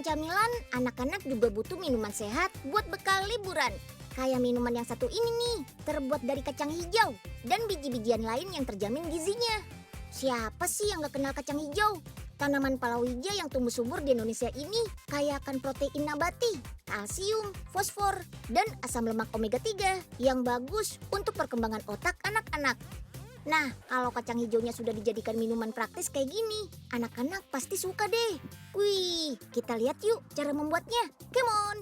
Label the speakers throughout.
Speaker 1: Selain camilan, anak-anak juga butuh minuman sehat buat bekal liburan. Kayak minuman yang satu ini nih, terbuat dari kacang hijau dan biji-bijian lain yang terjamin gizinya. Siapa sih yang gak kenal kacang hijau? Tanaman palawija yang tumbuh subur di Indonesia ini kaya akan protein nabati, kalsium, fosfor, dan asam lemak omega 3 yang bagus untuk perkembangan otak anak-anak. Nah, kalau kacang hijaunya sudah dijadikan minuman praktis kayak gini, anak-anak pasti suka deh. Wih, kita lihat yuk cara membuatnya. Come on!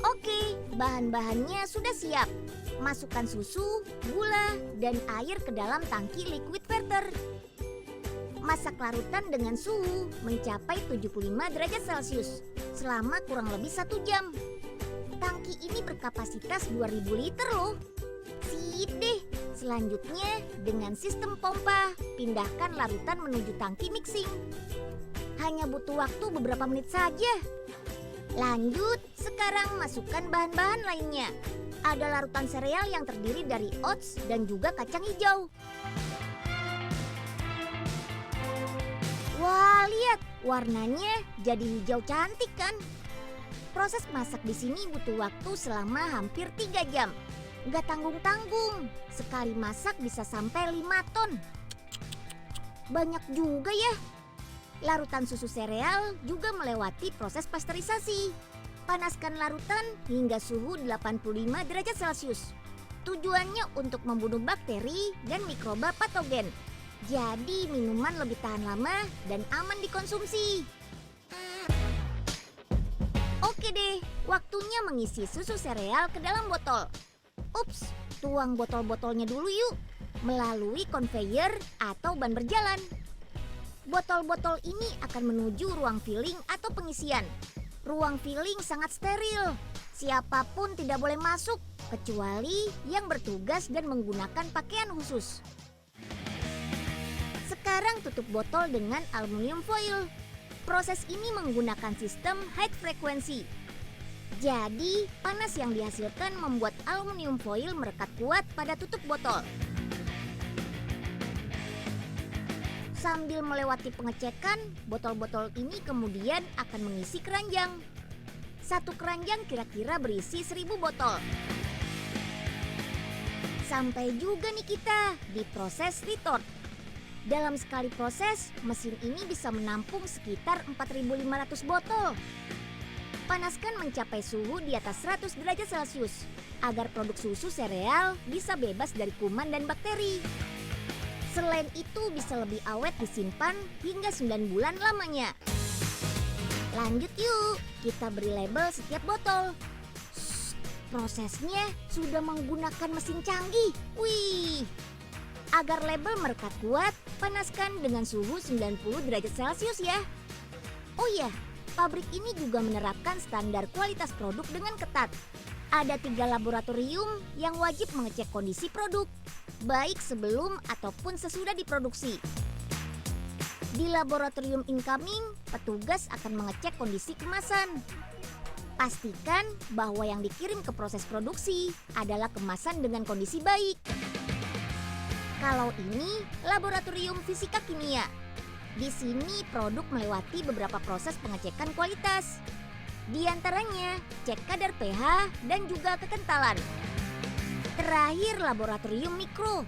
Speaker 1: Oke, bahan-bahannya sudah siap. Masukkan susu, gula, dan air ke dalam tangki liquid filter. Masak larutan dengan suhu mencapai 75 derajat Celcius selama kurang lebih 1 jam. Tangki ini berkapasitas 2000 liter loh. Sip deh. Selanjutnya, dengan sistem pompa, pindahkan larutan menuju tangki mixing. Hanya butuh waktu beberapa menit saja. Lanjut, sekarang masukkan bahan-bahan lainnya. Ada larutan sereal yang terdiri dari oats dan juga kacang hijau. Wah, lihat, warnanya jadi hijau cantik kan? Proses masak di sini butuh waktu selama hampir 3 jam. Gak tanggung-tanggung, sekali masak bisa sampai 5 ton. Banyak juga ya. Larutan susu sereal juga melewati proses pasteurisasi. Panaskan larutan hingga suhu 85 derajat Celcius. Tujuannya untuk membunuh bakteri dan mikroba patogen. Jadi minuman lebih tahan lama dan aman dikonsumsi. Oke deh, waktunya mengisi susu sereal ke dalam botol. Ups, tuang botol-botolnya dulu yuk, melalui conveyor atau ban berjalan. Botol-botol ini akan menuju ruang filling atau pengisian. Ruang filling sangat steril. Siapapun tidak boleh masuk, kecuali yang bertugas dan menggunakan pakaian khusus. Sekarang tutup botol dengan aluminium foil. Proses ini menggunakan sistem high frequency. Jadi, panas yang dihasilkan membuat aluminium foil merekat kuat pada tutup botol. Sambil melewati pengecekan, botol-botol ini kemudian akan mengisi keranjang. Satu keranjang kira-kira berisi 1000 botol. Sampai juga nih kita di proses retort. Dalam sekali proses, mesin ini bisa menampung sekitar 4.500 botol. Panaskan mencapai suhu di atas 100 derajat Celcius agar produk susu sereal bisa bebas dari kuman dan bakteri. Selain itu bisa lebih awet disimpan hingga 9 bulan lamanya. Lanjut yuk, kita beri label setiap botol. Prosesnya sudah menggunakan mesin canggih. Wih! Agar label merekat kuat, panaskan dengan suhu 90 derajat Celcius ya. Oh iya, pabrik ini juga menerapkan standar kualitas produk dengan ketat. Ada 3 laboratorium yang wajib mengecek kondisi produk, baik sebelum ataupun sesudah diproduksi. Di laboratorium incoming, petugas akan mengecek kondisi kemasan. Pastikan bahwa yang dikirim ke proses produksi adalah kemasan dengan kondisi baik. Kalau ini laboratorium fisika kimia. Di sini produk melewati beberapa proses pengecekan kualitas. Di antaranya cek kadar pH dan juga kekentalan. Terakhir laboratorium mikro.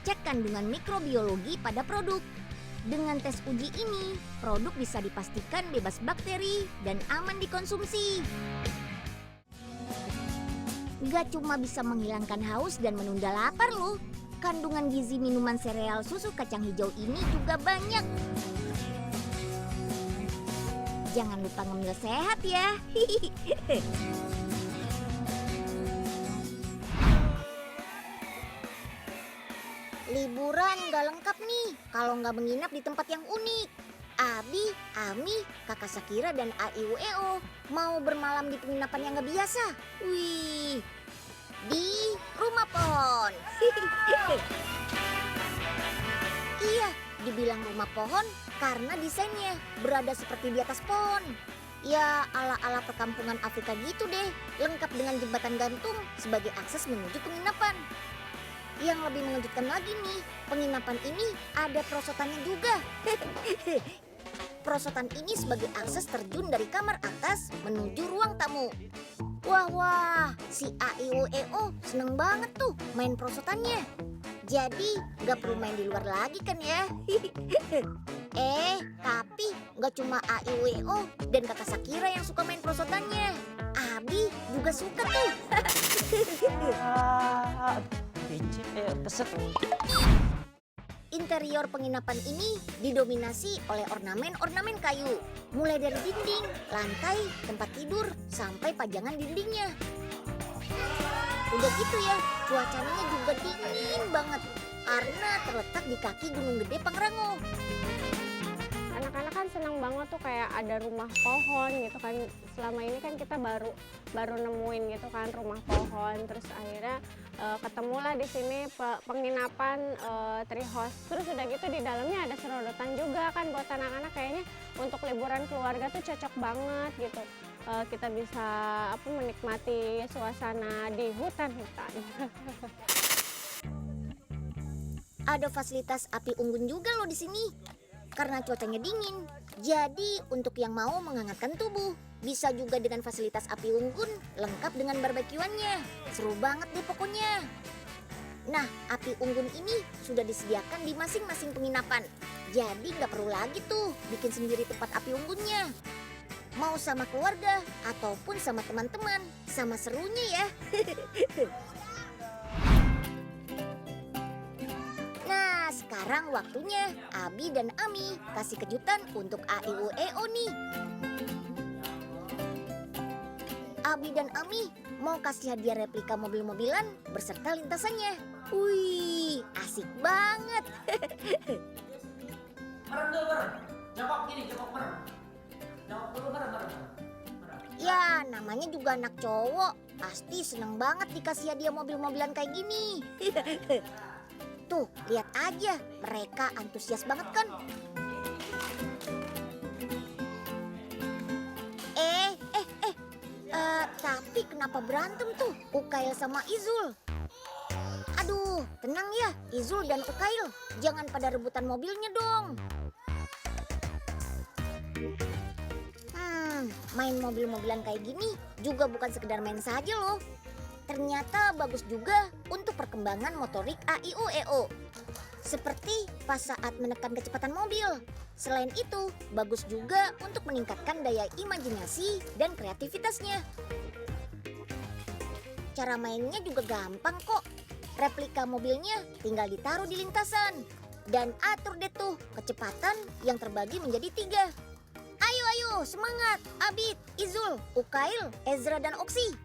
Speaker 1: Cek kandungan mikrobiologi pada produk. Dengan tes uji ini, produk bisa dipastikan bebas bakteri dan aman dikonsumsi. Gak cuma bisa menghilangkan haus dan menunda lapar loh. Kandungan gizi minuman sereal susu kacang hijau ini juga banyak. Jangan lupa ngemil sehat ya. Liburan gak lengkap nih kalau nggak menginap di tempat yang unik. Abi, Ami, Kakak Sakira, dan AIUEO mau bermalam di penginapan yang gak biasa. Wih, di rumah pohon. Iya, dibilang rumah pohon karena desainnya berada seperti di atas pohon. Ya, ala-ala perkampungan Afrika gitu deh, lengkap dengan jembatan gantung sebagai akses menuju penginapan. Yang lebih mengejutkan lagi nih, penginapan ini ada perosotannya juga. Perosotan ini sebagai akses terjun dari kamar atas menuju ruang tamu. Wah, si AIOEO seneng banget tuh main perosotannya. Jadi gak perlu main di luar lagi kan ya? Tapi gak cuma AIOEO dan kakak Sakira yang suka main perosotannya. Abi juga suka tuh.
Speaker 2: Keset.
Speaker 1: Interior penginapan ini didominasi oleh ornamen-ornamen kayu. Mulai dari dinding, lantai, tempat tidur, sampai pajangan dindingnya. Udah gitu ya, cuacanya juga dingin banget. Karena terletak di kaki Gunung Gede Pangrango.
Speaker 3: Anak-anak kan senang banget tuh kayak ada rumah pohon gitu kan. Selama ini kan kita baru nemuin gitu kan rumah pohon. Terus akhirnya ketemulah di sini penginapan Treehouse. Terus udah gitu di dalamnya ada serodotan juga kan buat anak-anak, kayaknya untuk liburan keluarga tuh cocok banget gitu. Kita bisa menikmati suasana di hutan-hutan.
Speaker 1: Ada fasilitas api unggun juga loh di sini. Karena cuacanya dingin, jadi untuk yang mau menghangatkan tubuh, bisa juga dengan fasilitas api unggun lengkap dengan barbekyuannya. Seru banget deh pokoknya. Nah, api unggun ini sudah disediakan di masing-masing penginapan. Jadi nggak perlu lagi tuh bikin sendiri tempat api unggunnya. Mau sama keluarga ataupun sama teman-teman, sama serunya ya. Nah, sekarang waktunya Abi dan Ami kasih kejutan untuk AIOEO nih. Abi dan Ami mau kasih hadiah replika mobil-mobilan beserta lintasannya. Wih, asik banget.
Speaker 2: Merem dulu, merem. Jongkok gini, jongkok merem. Jongkok dulu, merem.
Speaker 1: Ya, namanya juga anak cowok. Pasti seneng banget dikasih hadiah mobil-mobilan kayak gini. Tuh, lihat aja. Mereka antusias banget kan? Tapi kenapa berantem tuh Ukail sama Izul? Aduh, tenang ya Izul dan Ukail. Jangan pada rebutan mobilnya dong. Main mobil-mobilan kayak gini juga bukan sekedar main saja loh. Ternyata bagus juga untuk perkembangan motorik AIOEO. Seperti pas saat menekan kecepatan mobil. Selain itu, bagus juga untuk meningkatkan daya imajinasi dan kreativitasnya. Cara mainnya juga gampang kok. Replika mobilnya tinggal ditaruh di lintasan. Dan atur deh tuh kecepatan yang terbagi menjadi 3. Ayo, semangat! Abid, Izul, Ukail, Ezra, dan Oksi.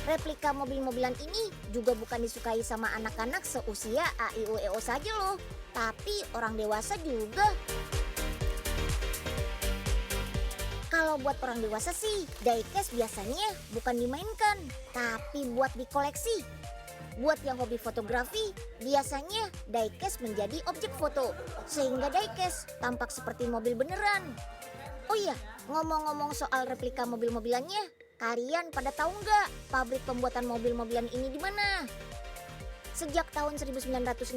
Speaker 1: Replika mobil-mobilan ini juga bukan disukai sama anak-anak seusia AIOEO saja loh. Tapi orang dewasa juga. Kalau buat orang dewasa sih, diecast biasanya bukan dimainkan, tapi buat dikoleksi. Buat yang hobi fotografi, biasanya diecast menjadi objek foto, sehingga diecast tampak seperti mobil beneran. Oh iya, ngomong-ngomong soal replika mobil-mobilannya, kalian pada tahu nggak pabrik pembuatan mobil-mobilan ini di mana? Sejak tahun 1968,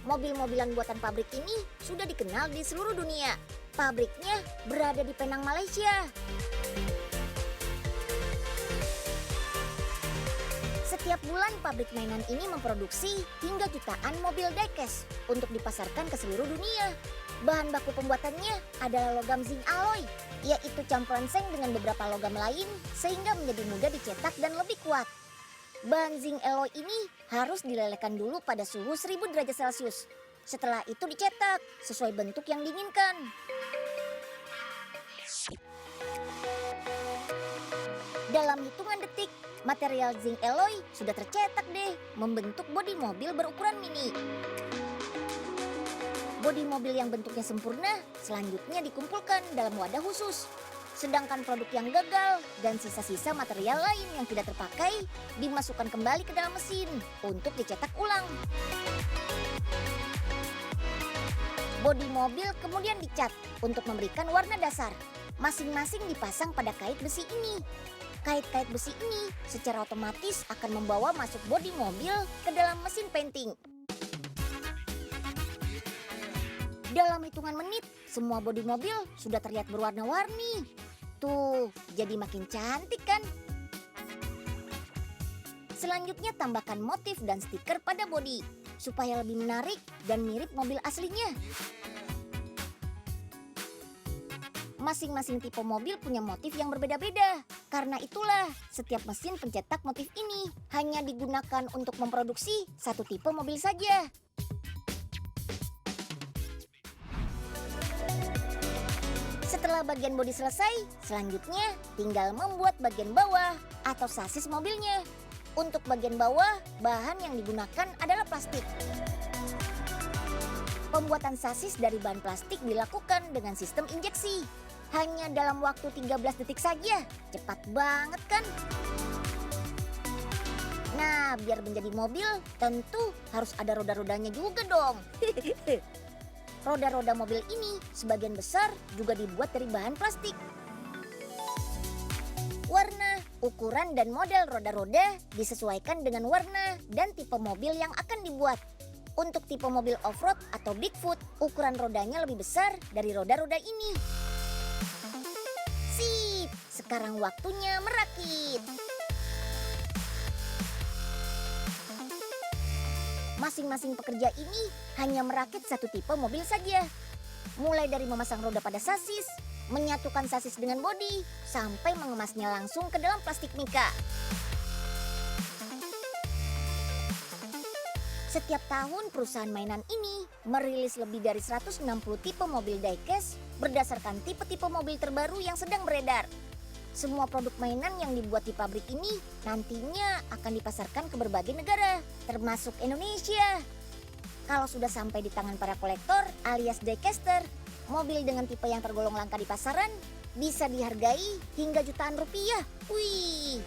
Speaker 1: mobil-mobilan buatan pabrik ini sudah dikenal di seluruh dunia. Pabriknya berada di Penang, Malaysia. Setiap bulan pabrik mainan ini memproduksi hingga jutaan mobil diecast untuk dipasarkan ke seluruh dunia. Bahan baku pembuatannya adalah logam zinc alloy, yaitu campuran seng dengan beberapa logam lain sehingga menjadi mudah dicetak dan lebih kuat. Bahan zinc alloy ini harus dilelehkan dulu pada suhu 1000 derajat Celcius. Setelah itu dicetak sesuai bentuk yang diinginkan. Dalam hitungan detik, material zinc alloy sudah tercetak deh, membentuk bodi mobil berukuran mini. Bodi mobil yang bentuknya sempurna selanjutnya dikumpulkan dalam wadah khusus. Sedangkan produk yang gagal dan sisa-sisa material lain yang tidak terpakai dimasukkan kembali ke dalam mesin untuk dicetak ulang. Bodi mobil kemudian dicat untuk memberikan warna dasar. Masing-masing dipasang pada kait besi ini. Kait-kait besi ini secara otomatis akan membawa masuk bodi mobil ke dalam mesin painting. Dalam hitungan menit, semua bodi mobil sudah terlihat berwarna-warni. Tuh, jadi makin cantik kan? Selanjutnya tambahkan motif dan stiker pada bodi supaya lebih menarik dan mirip mobil aslinya. Masing-masing tipe mobil punya motif yang berbeda-beda. Karena itulah, setiap mesin pencetak motif ini hanya digunakan untuk memproduksi satu tipe mobil saja. Setelah bagian bodi selesai, selanjutnya tinggal membuat bagian bawah atau sasis mobilnya. Untuk bagian bawah, bahan yang digunakan adalah plastik. Pembuatan sasis dari bahan plastik dilakukan dengan sistem injeksi. Hanya dalam waktu 13 detik saja. Cepat banget kan? Nah, biar menjadi mobil, tentu harus ada roda-rodanya juga dong. Roda-roda mobil ini sebagian besar juga dibuat dari bahan plastik. Warna, ukuran, dan model roda-roda disesuaikan dengan warna dan tipe mobil yang akan dibuat. Untuk tipe mobil off-road atau Bigfoot, ukuran rodanya lebih besar dari roda-roda ini. Sip, sekarang waktunya merakit. Masing-masing pekerja ini hanya merakit satu tipe mobil saja. Mulai dari memasang roda pada sasis, menyatukan sasis dengan bodi, sampai mengemasnya langsung ke dalam plastik mika. Setiap tahun perusahaan mainan ini merilis lebih dari 160 tipe mobil diecast berdasarkan tipe-tipe mobil terbaru yang sedang beredar. Semua produk mainan yang dibuat di pabrik ini nantinya akan dipasarkan ke berbagai negara, termasuk Indonesia. Kalau sudah sampai di tangan para kolektor alias diecaster, mobil dengan tipe yang tergolong langka di pasaran bisa dihargai hingga jutaan rupiah. Wih!